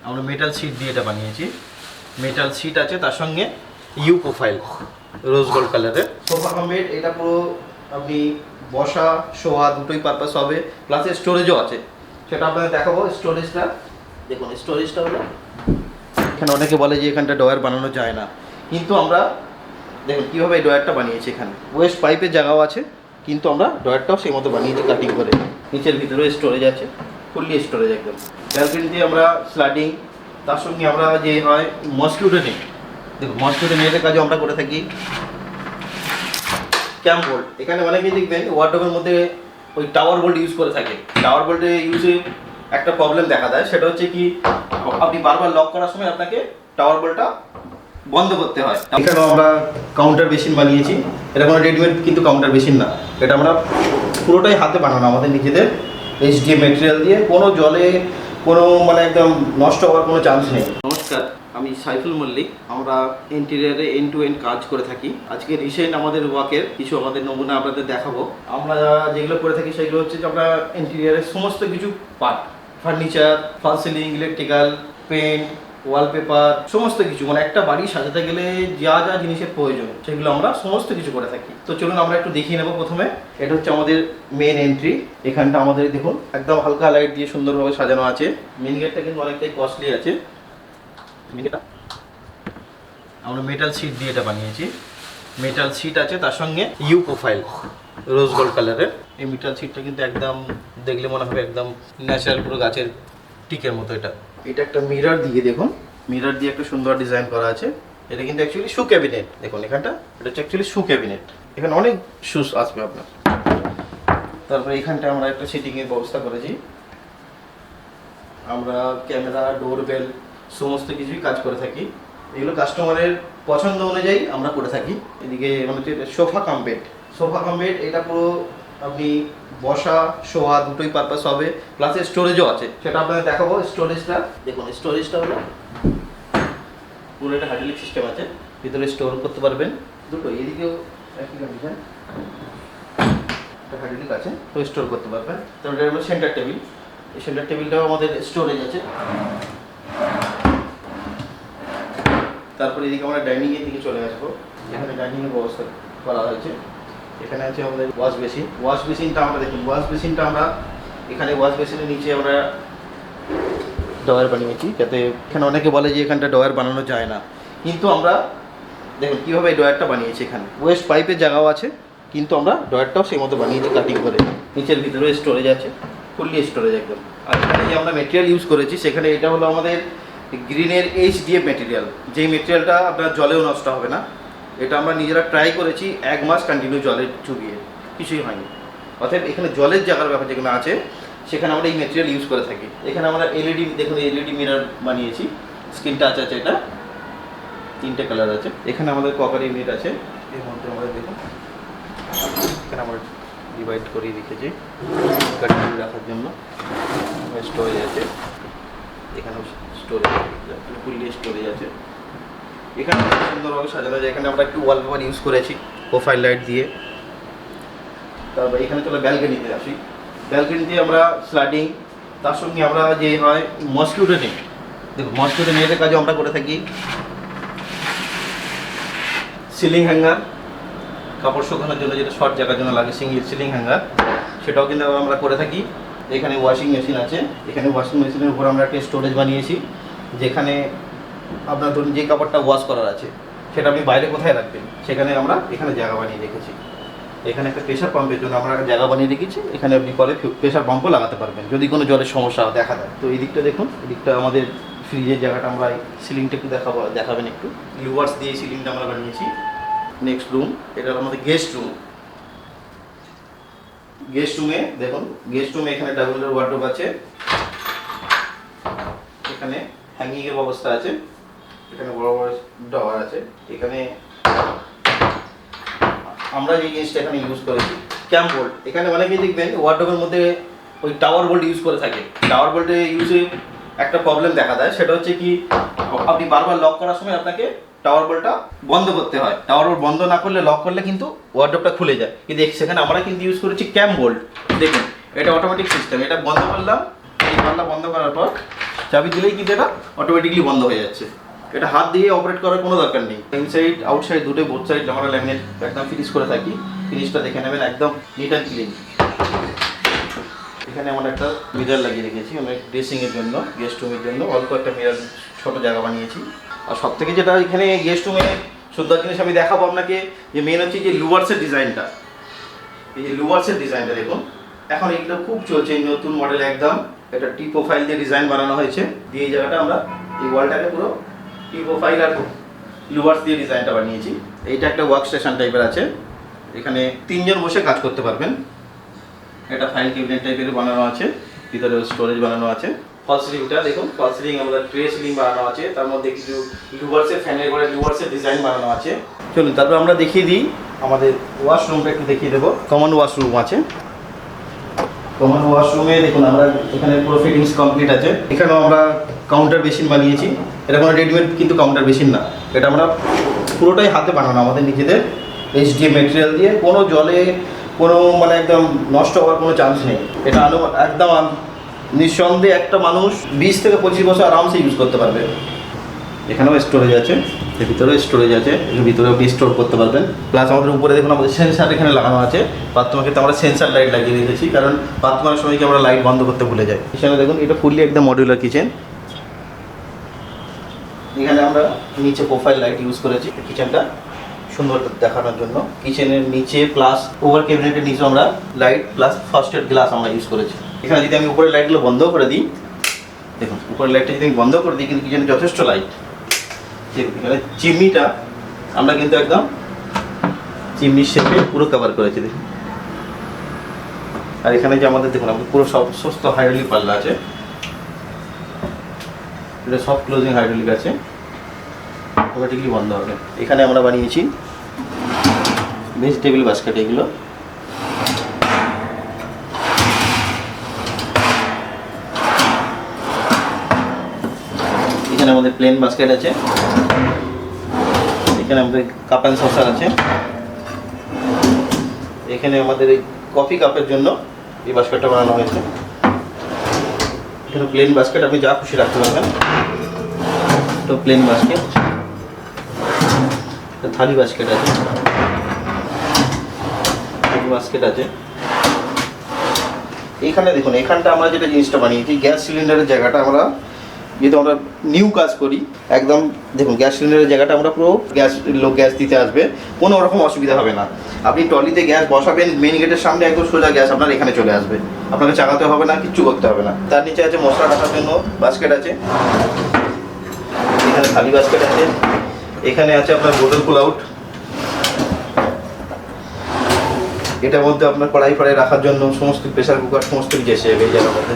আমরা metal seat দিয়ে এটা বানিয়েছি। মেটাল সিট আছে, তার সঙ্গে ইউ প্রোফাইল রোজ গোল্ড কালারের সোফা কাম বেড। এটা পুরো আপনি বসা শোয়া দুটোই পারপাস হবে, প্লাস স্টোরেজও আছে, সেটা আপনাদের দেখাবো। স্টোরেজটা দেখুন, স্টোরেজটা হলো এখানে অনেকে বলে যে এখানটা ডয়ার বানানো যায় না, কিন্তু আমরা দেখুন কীভাবে এই ডয়ারটা বানিয়েছি। এখানে ওয়েস্ট পাইপের জায়গাও আছে, কিন্তু আমরা ডয়ারটাও সেই মতো বানিয়েছি কাটিং করে। নিচের ভিতরেও স্টোরেজ আছে, ফুললি স্টোরেজ একদম। ব্যালকনি দিয়ে আমরা স্লাইডিং, তার সঙ্গে আমরা যে হয় মসকিউটো নেট, দেখুন মসকিউটো নেটের কাজও আমরা করে থাকি। ক্যাম্প বোল্ট, এখানে অনেকেই দেখবেন ওয়ার্ডরোবের মধ্যে ওই টাওয়ার বোল্ট ইউজ করে থাকে। টাওয়ার বোল্টে ইউজে একটা প্রবলেম দেখা দেয়, সেটা হচ্ছে কি আপনি বারবার লক করার সময় আপনাকে টাওয়ার বোল্টটা বন্ধ করতে হয়। এখানেও আমরা কাউন্টার বেসিন বানিয়েছি। এটা কোনো রেডিমেড কিন্তু কাউন্টার বেসিন না, এটা আমরা পুরোটাই হাতে বানানো আমাদের নিজেদের HDF মেটেরিয়াল দিয়ে। কোনো জলে কোনো মানে একদম নষ্ট হওয়ার কোনো চান্স নেই। নমস্কার, আমি সাইফুল মল্লিক। আমরা ইন্টেরিয়ারে এন্ড টু এন্ড কাজ করে থাকি। আজকে রিসেন্ট আমাদের ওয়ার্কের কিছু আমাদের নমুনা আপনাদের দেখাবো। আমরা যেগুলো করে থাকি সেগুলো হচ্ছে যে আমরা ইন্টেরিয়ারের সমস্ত কিছু পার্ট, ফার্নিচার, ফল সিলিং, ইলেকট্রিক্যাল, পেন্ট, ওয়ালপেপার, সমস্ত কিছু, মানে একটা বাড়ি সাজাতে গেলে যা যা জিনিসের প্রয়োজন সেগুলো আমরা সমস্ত কিছু করে থাকি। তো চলুন আমরা একটু দেখিয়ে নেবো। প্রথমে এটা হচ্ছে আমাদের মেন এন্ট্রি। এখানটা আমাদের দেখুন একদম হালকা লাইট দিয়ে সুন্দরভাবে সাজানো আছে। মেন গেটটা কিন্তু অনেকটাই কস্টলি আছে। আমরা মেটাল সিট দিয়ে এটা বানিয়েছি। মেটাল সিট আছে, তার সঙ্গে ইউ প্রোফাইল রোজ গোল্ড কালারের। এই মেটাল সিটটা কিন্তু একদম দেখলে মনে হবে একদম ন্যাচারাল পুরো গাছের টিকের মতো। এটা একটা মিরর দিয়ে দেখুন, মিরর দিয়ে একটা সুন্দর ডিজাইন করা আছে। এটা কিন্তু অ্যাকচুয়ালি শু ক্যাবিনেট। দেখুন এখানটা, এটা হচ্ছে অ্যাকচুয়ালি শু ক্যাবিনেট। এখানে অনেক শুজ আসবে আপনার। তারপরে এখানটা আমরা একটা সিটিংয়ের ব্যবস্থা করেছি। আমরা ক্যামেরা, ডোরবেল সমস্ত কিছুই কাজ করে থাকি। এগুলো কাস্টমারের পছন্দ অনুযায়ী আমরা করে থাকি। এদিকে মানে sofa cum bed. Sofa cum bed এটা পুরো আপনি বসা শোয়া দুটোই পারপাস হবে, প্লাস স্টোরেজও আছে, সেটা আপনাদের দেখাবো। স্টোরেজটা দেখুন, স্টোরেজটা হলো পুরো একটা হাইড্রোলিক সিস্টেম আছে, ভিতরে স্টোর করতে পারবেন দুটো। এদিকেও একই কন্ডিশন, একটা হাইড্রোলিক আছে, তো স্টোর করতে পারবেন। তারপরে এটা হলো সেন্টার টেবিল। এই সেন্টার টেবিলটাও আমাদের স্টোরেজ আছে। তারপরে এদিকে আমরা ডাইনিংয়ের দিকে চলে আসবো। এখানে ডাইনিংয়ের ব্যবস্থা করা হয়েছে। এখানে আছে আমাদের ওয়াশ বেসিন। ওয়াশ বেসিনটা আমরা দেখুন, ওয়াশ বেসিনটা আমরা এখানে ওয়াশ বেসিনের নিচে আমরা ডয়ার বানিয়েছি, যাতে এখানে অনেকে বলে যে এখানটা ডয়ার বানানো যায় না, কিন্তু আমরা দেখুন কীভাবে এই ডয়ারটা বানিয়েছি। এখানে ওয়েস্ট পাইপের জায়গাও আছে, কিন্তু আমরা ডয়ারটাও সেই মতো বানিয়েছি কাটিং করে। নিচের ভিতরে স্টোরেজ আছে, ফুললি স্টোরেজ একদম। আর এখানে যে আমরা মেটেরিয়াল ইউজ করেছি সেখানে এটা হলো আমাদের গ্রিনের HDF মেটেরিয়াল, যেই মেটেরিয়ালটা আপনার জলেও নষ্ট হবে না। এটা আমরা নিজেরা ট্রাই করেছি 1 মাস কন্টিনিউ জলে চুবিয়ে, কিছুই হয়নি। অর্থাৎ এখানে জলের জায়গার ব্যাপার যেগুলো আছে সেখানে আমরা এই মেটেরিয়াল ইউজ করে থাকি। এখানে আমরা LED দেখুন, LED মিরর বানিয়েছি। স্ক্রিন টাচ আছে, এটা 3টে কালার আছে। এখানে আমাদের কপার ইউনিট আছে। এর মধ্যে আমাদের দেখুন এখানে আমরা ডিভাইড করে রেখেছি কাটিং রাখার জন্য। স্টোরেজ আছে, এখানেও স্টোরেজ, ফুললি স্টোরেজ আছে। এখানে সুন্দরভাবে সাজানো যায়। এখানে আমরা একটু ওয়ালপেপার ইউজ করেছি প্রোফাইল লাইট দিয়ে। তারপর এখানে চলে ব্যালকনিতে আসি। ব্যালকনিতে আমরা স্লাইডিং, তার সঙ্গে আমরা যে হয় মসকিউটো নেট, দেখুন মসকিউটো নেটের কাজও আমরা করে থাকি। সিলিং হ্যাঙ্গার, কাপড় শুকানোর জন্য যেটা শর্ট জায়গার জন্য লাগে সিঙ্গেল সিলিং হ্যাঙ্গার, সেটাও কিন্তু আমরা করে থাকি। এখানে ওয়াশিং মেশিন আছে। এখানে ওয়াশিং মেশিনের উপর আমরা একটা স্টোরেজ বানিয়েছি, যেখানে আপনার ধরুন যে কাপড়টা ওয়াশ করার আছে সেটা আপনি বাইরে কোথায় রাখবেন, সেখানে আমরা এখানে জায়গা বানিয়ে রেখেছি। এখানে একটা প্রেশার পাম্পের জন্য আমরা জায়গা বানিয়ে রেখেছি। এখানে আপনি পরে প্রেশার পাম্পও লাগাতে পারবেন যদি কোনো জলের সমস্যা দেখা দেয়। তো এই দিকটা দেখুন, এদিকটা আমাদের ফ্রিজের জায়গাটা আমরা সিলিংটা একটু দেখাবেন একটু। লিভার্স দিয়ে সিলিংটা আমরা বানিয়েছি। নেক্সট রুম, এটা আমাদের গেস্ট রুম। গেস্ট রুমে দেখুন, গেস্ট রুমে এখানে ডাবল ডোর ওয়ার্ডরোব আছে। এখানে হ্যাঙ্গিংয়ের ব্যবস্থা আছে। এখানে বড় বড় ড্রয়ার আছে। এখানে আমরা যে জিনিসটা এখানে ইউজ করেছি ক্যাম্প বোল্ট। এখানে অনেকেই দেখবেন ওয়ার্ডরোবের মধ্যে ওই টাওয়ার বোল্ট ইউজ করে থাকে। টাওয়ার বোল্টে ইউজে একটা প্রবলেম দেখা দেয়, সেটা হচ্ছে কি আপনি বারবার লক করার সময় আপনাকে টাওয়ার বোল্টটা বন্ধ করতে হয়। টাওয়ার বোল্ট বন্ধ না করলে, লক করলে কিন্তু ওয়ার্ডরোবটা খুলে যায়। কিন্তু সেখানে আমরা কিন্তু ইউজ করেছি ক্যাম্প বোল্ট। দেখুন এটা অটোমেটিক সিস্টেম। এটা বন্ধ করলাম, এই পাল্লা বন্ধ করার পর চাবি দিলেই কিন্তু এটা অটোমেটিকলি বন্ধ হয়ে যাচ্ছে। এটা হাত দিয়ে অপারেট করার কোনো দরকার নেই। ইনসাইড আউটসাইড দুটোই বোথ সাইড আমরা ল্যামিনেট একদম ফিনিশ করে থাকি। ফিনিশটা দেখে নেবেন একদম নিট অ্যান্ড ক্লিন। এখানে আমরা একটা মিরর লাগিয়ে রেখেছি অনেক ড্রেসিংয়ের জন্য, গেস্ট রুমের জন্য অল্প একটা মিরর ছোটো জায়গা বানিয়েছি। আর সব থেকে যেটা এখানে গেস্ট রুমে সুন্দর জিনিস আমি দেখাবো আপনাকে, যে মেন হচ্ছে যে লুভার্সের ডিজাইনটা। এই যে লুভার্সের ডিজাইনটা দেখুন, এখন এইগুলো খুব চলছে, এই নতুন মডেল একদম। এটা টি প্রোফাইল দিয়ে ডিজাইন বানানো হয়েছে, দিয়ে এই জায়গাটা আমরা এই ওয়ালটাকে পুরো টি প্রোফাইল আর লুভার্স দিয়ে ডিজাইনটা বানিয়েছি। এইটা একটা ওয়ার্ক স্টেশন টাইপের আছে, এখানে 3 জন বসে কাজ করতে পারবেন। এটা ফাইল ক্যাবিনেট টাইপের বানানো আছে, ভিতরে স্টোরেজ বানানো আছে। ফল সিলিংটা দেখুন, ফল সিলিং আমাদের ট্রে সিলিং বানানো আছে, তার মধ্যে কিছু লুভার্সের ফ্যানের করে লুভার্সের ডিজাইন বানানো আছে। চলুন তারপর আমরা দেখিয়ে দিই আমাদের ওয়াশরুমটা একটু দেখিয়ে দেবো। কমন ওয়াশরুম আছে, কমন ওয়াশরুমে দেখুন আমরা এখানে পুরো ফিটিংস কমপ্লিট আছে। এখানেও আমরা কাউন্টার বেসিন বানিয়েছি, এটা কোনো রেডিমেড কিন্তু কাউন্টার বেসিন না, এটা আমরা পুরোটাই হাতে বানানো আমাদের নিজেদের HDF মেটেরিয়াল দিয়ে। কোনো জলে কোনো মানে একদম নষ্ট হওয়ার কোনো চান্স নেই। এটা একদম নিঃসন্দেহে একটা মানুষ 20 থেকে 25 বছর আরামসে ইউজ করতে পারবে। এখানেও স্টোরেজ আছে, এর ভিতরেও স্টোরেজ আছে, এর ভিতরেও আপনি স্টোর করতে পারবেন। প্লাস আমাদের উপরে দেখুন আমাদের সেন্সার এখানে লাগানো আছে। বাথরুমের ক্ষেত্রে আমরা সেন্সার লাইট লাগিয়ে রেখেছি, কারণ বাথরুমের সময় কি আমরা লাইট বন্ধ করতে ভুলে যাই। এখানে দেখুন এটা ফুললি একদম মডিউলার কিচেন। এখানে আমরা নিচে প্রোফাইল লাইট ইউজ করেছি কিচেনটা সুন্দর দেখানোর জন্য। কিচেনের নিচে প্লাস ওভার ক্যাবিনেটের নিচে আমরা light plus first aid glass আমরা ইউজ করেছি। এখানে যদি আমি উপরের লাইটগুলো বন্ধ করে দিই, দেখুন উপরের লাইটটা যদি আমি বন্ধ করে দিই কিন্তু কিচেনে যথেষ্ট লাইট। এখানে চিমনিটা আমরা কিন্তু একদম চিমনির শেপে পুরো কভার করেছি দেখুন। আর এখানে যে আমাদের দেখুন আমাদের পুরো সমস্ত হাইড্রোলিক পাল্লা আছে, এটা সব ক্লোজিং হাইড্রোলিক আছে, অটোমেটিকলি বন্ধ হবে। এখানে আমরা বানিয়েছি ভেজিটেবল বাস্কেট, এগুলো এখানে আমাদের প্লেন বাস্কেট আছে, এখানে আমাদের কাপ অ্যান্ড সসার আছে, এখানে আমাদের এই কফি কাপের জন্য এই বাস্কেটটা বানানো হয়েছে। এখানে প্লেন বাস্কেট আপনি যা খুশি রাখতে পারবেন, তো প্লেন বাস্কেট। থালি বাস্কেট আছে, বাস্কেট আছে। এখানে দেখুন এখানটা আমরা যেটা জিনিসটা বানিয়েছি, গ্যাস সিলিন্ডারের জায়গাটা আমরা যেহেতু আমরা নিউ কাজ করি, একদম দেখুন গ্যাস সিলিন্ডারের জায়গাটা আমরা পুরো লোক গ্যাস দিতে আসবে, কোনো রকম অসুবিধা হবে না। আপনি ট্রলিতে গ্যাস বসাবেন, মেন গেটের সামনে একদম সোজা গ্যাস আপনার এখানে চলে আসবে, আপনাকে চালাতে হবে না, কিচ্ছু করতে হবে না। তার নিচে আছে মশলা রাখার জন্য বাস্কেট আছে, এখানে থালি বাস্কেট আছে, এখানে আছে আপনার বোতল পুল আউট, এটার মধ্যে আপনার কড়াই ফড়াই রাখার জন্য সমস্ত প্রেসার কুকার সমস্ত কিছু এসে যাবে এই জায়গার মধ্যে।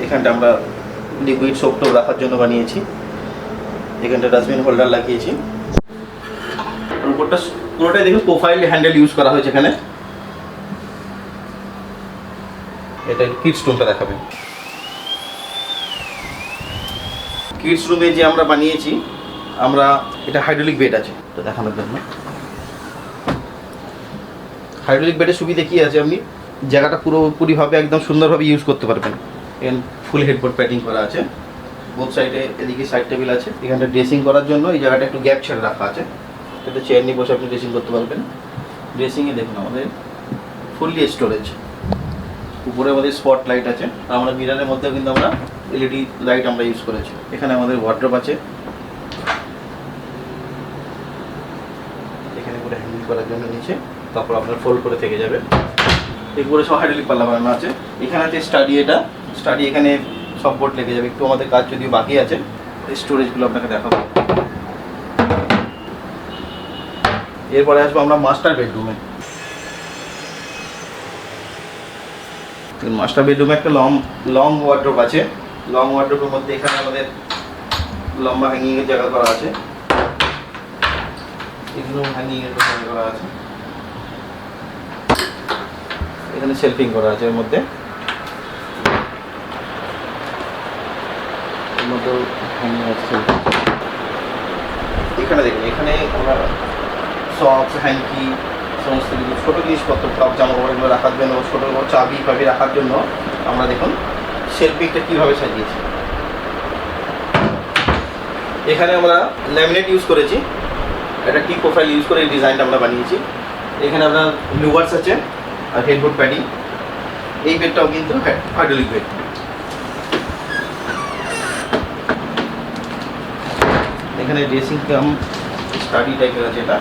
এখানটা আমরা লিকুইড সোপ টোপ রাখার জন্য বানিয়েছি, এখানটা ডাস্টবিন হোল্ডার লাগিয়েছি। উপরটা পুরোটাই দেখুন প্রোফাইল হ্যান্ডেল ইউজ করা হয়েছে এখানে। এটা কিডস রুমটা দেখাবেন। কিডস রুমে যে আমরা বানিয়েছি আমরা এটা হাইড্রোলিক বেড আছে, তো দেখানোর জন্য। হাইড্রোলিক বেডের সুবিধা কী আছে, আপনি জায়গাটা পুরোপুরিভাবে একদম সুন্দরভাবে ইউজ করতে পারবেন। এখানে ফুল হেডবোর্ড প্যাডিং করা আছে, বোথ সাইডে এদিকে সাইড টেবিল আছে। এখানটা ড্রেসিং করার জন্য এই জায়গাটা একটু গ্যাপ ছেড়ে রাখা আছে, এটা চেয়ার নিয়ে বসে আপনি ড্রেসিং করতে পারবেন। ড্রেসিংয়ে দেখুন আমাদের ফুললি স্টোরেজ, উপরে আমাদের স্পট লাইট আছে, আর আমরা মিরারের মধ্যেও কিন্তু আমরা LED লাইট আমরা ইউজ করেছি। এখানে আমাদের ওয়ার্ড্রপ আছে, এখানে পুরো হ্যান্ডেল করার জন্য নিচে, তারপর আপনার ফোল্ড করে থেকে যাবে। এগুলো সব হাইড্রোলিক পাল্লা বানানো আছে। এখানে আছে স্টাডি, এটা স্টাডি, এখানে সব বোর্ড লেগে যাবে। একটু আমাদের কাজ যদিও বাকি আছে, স্টোরেজগুলো আপনাকে দেখাবো। এরপরে আসবো আমরা মাস্টার বেডরুমে। মাস্টার বেডরুমে একটা লং ওয়ার্ড্রপ আছে। লং ওয়ার্ড্রপের মধ্যে এখানে আমাদের লম্বা হ্যাঙ্গিংয়ের জায়গা করা আছে, এগুলো হ্যাঙ্গিংয়ের জায়গা করা আছে। এখানে শেলফিং করা আছে, এর মধ্যে হ্যাঙ্গিং আছে। এখানে দেখুন এখানে আমরা সক্স, হ্যাঙ্কি সমস্ত কিছু ছোটো জিনিসপত্র সব জামা কাপড়গুলো রাখার জন্য, ছোটো চাবি ফাবি রাখার জন্য আমরা দেখুন শেলফিংটা কীভাবে সাজিয়েছি। এখানে আমরা ল্যামিনেট ইউজ করেছি, একটা টি প্রোফাইল ইউজ করে এই ডিজাইনটা আমরা বানিয়েছি। এখানে আপনার লুভার্স আছে আর হেডবোর্ড প্যাডিং। এই বেডটাও কিন্তু হাইড্রোলিক বেড। এখানে ড্রেসিং কাম স্টাডি টাইপের আছে, এটা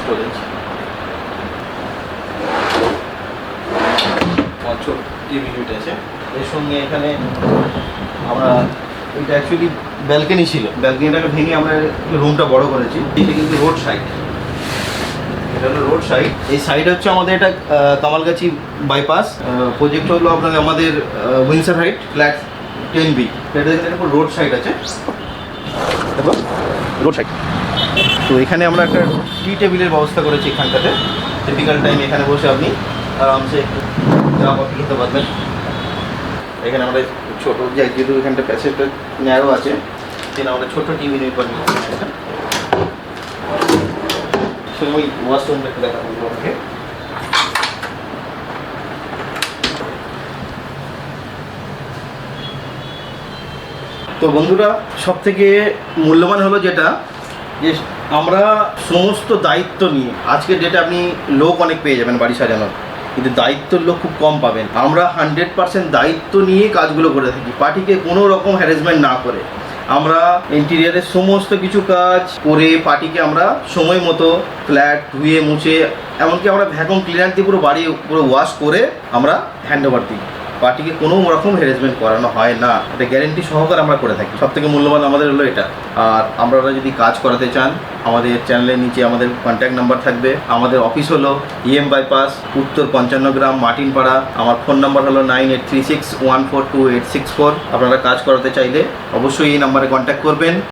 স্টোরেজ টিভি ইউনিট আছে। এর সঙ্গে এখানে আমরা এটা অ্যাকচুয়ালি ব্যালকনি ছিল, ব্যালকনিটাকে ভেঙে আমরা রুমটা বড় করেছি। এটা কিন্তু রোড সাইড, এটা হলো রোড সাইড। এই সাইড হচ্ছে আমাদের এটা কামালগাছি বাইপাস। প্রজেক্ট হলো আপনাদের আমাদের উইন্সার হাইট ফ্ল্যাট 10B। এটা দেখেন রোড সাইড আছে, দেখো রোড সাইড। তো এখানে আমরা একটা টি টেবিলের ব্যবস্থা করেছি এখানটাতে। টিপিক্যাল টাইম এখানে বসে আপনি আরামসে চা কফি খেতে পারবেন। এখানে আমরা ছোটো যেহেতু এখানটা প্যাসেজটা ন্যারো আছে, সেখানে আমরা ছোটো টিভি নিয়ে পারি। ওই ওয়াশরুমটা একটু দেখা বলবো আমাকে। তো বন্ধুরা, সব থেকে মূল্যবান হলো যেটা, যে আমরা সমস্ত দায়িত্ব নিয়ে, আজকের ডেটে আপনি লোক অনেক পেয়ে যাবেন বাড়ি সাজানোর, কিন্তু দায়িত্বের লোক খুব কম পাবেন। আমরা 100% দায়িত্ব নিয়ে কাজগুলো করে থাকি, পার্টিকে কোনো রকম হ্যারাসমেন্ট না করে। আমরা ইন্টেরিয়ারের সমস্ত কিছু কাজ করে পার্টিকে আমরা সময় মতো ফ্ল্যাট ধুয়ে মুছে, এমনকি আমরা ভ্যাকুম ক্লিনার দিয়ে পুরো বাড়ি পুরো ওয়াশ করে আমরা হ্যান্ড ওভার দিই। পার্টিকে কোনো রকম হ্যারাসমেন্ট করানো হয় না, এটা গ্যারেন্টি সহকারে আমরা করে থাকি। সব থেকে মূল্যবান আমাদের হলো এটা। আর আপনারা যদি কাজ করাতে চান, আমাদের চ্যানেলের নিচে আমাদের কন্ট্যাক্ট নাম্বার থাকবে। আমাদের অফিস হলো EM বাইপাস, উত্তর 55 গ্রাম, মার্টিনপাড়া। আমার ফোন নাম্বার হলো 9836142864। আপনারা কাজ করাতে চাইলে অবশ্যই এই নাম্বারে কন্ট্যাক্ট করবেন।